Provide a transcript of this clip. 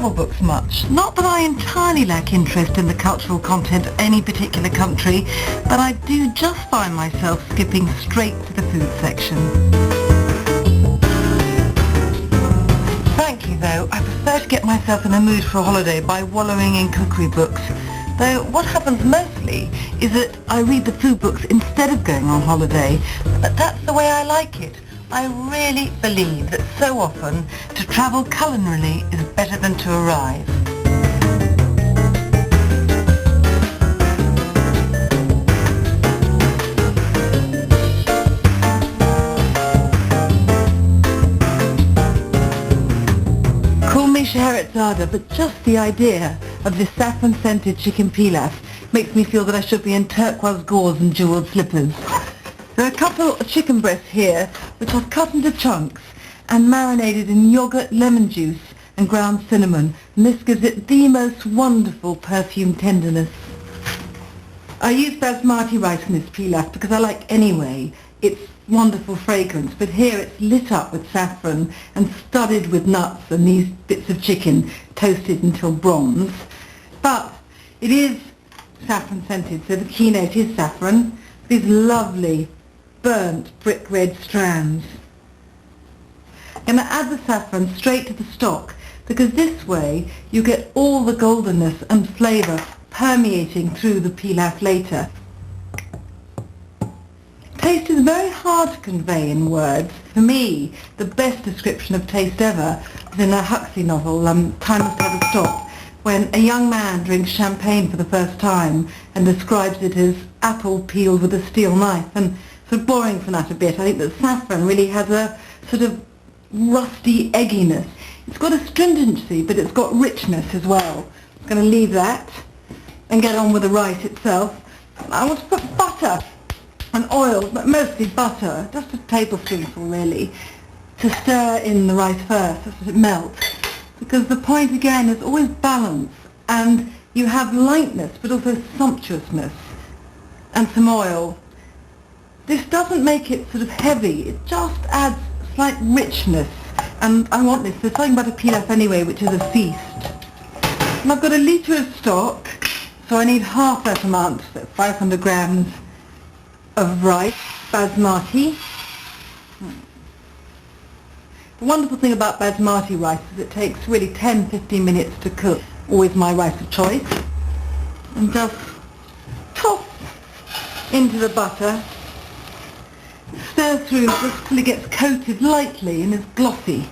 travel books much. Not that I entirely lack interest in the cultural content of any particular country, but I do just find myself skipping straight to the food section. Frankly though, I prefer to get myself in a mood for a holiday by wallowing in cookery books. Though what happens mostly is that I read the food books instead of going on holiday, but that's the way I like it. I really believe that so often to travel culinarily is better than to arrive. Call me Scheherazade, but just the idea of this saffron-scented chicken pilaf makes me feel that I should be in turquoise gauze and jewelled slippers. There are a couple of chicken breasts here which I've cut into chunks and marinated in yogurt, lemon juice and ground cinnamon, and this gives it the most wonderful perfumed tenderness. I use basmati rice in this pilaf because I like anyway its wonderful fragrance, but here it's lit up with saffron and studded with nuts and these bits of chicken toasted until bronze. But it is saffron scented, so the keynote is saffron. These lovely burnt brick red strands. I'm going to add the saffron straight to the stock because this way you get all the goldenness and flavour permeating through the pilaf later. Taste is very hard to convey in words. For me, the best description of taste ever is in a Huxley novel, Time Must Have a Stop, when a young man drinks champagne for the first time and describes it as apple peeled with a steel knife, and sort of boring from that a bit. I think that saffron really has a sort of rusty egginess. It's got a stringency, but it's got richness as well. I'm going to leave that and get on with the rice itself. I want to put butter and oil, but mostly butter, just a tablespoonful really, to stir in the rice first, just as it melts. Because the point again is always balance, and you have lightness but also sumptuousness, and some oil. This doesn't make it sort of heavy, it just adds slight richness, and I want this. There's something about a pilaf anyway which is a feast. And I've got a litre of stock, so I need half that amount, so 500 grams of rice, basmati. The wonderful thing about basmati rice is it takes really 10-15 minutes to cook. Always my rice of choice. And just toss into the butter, stir through just till it gets coated lightly and is glossy.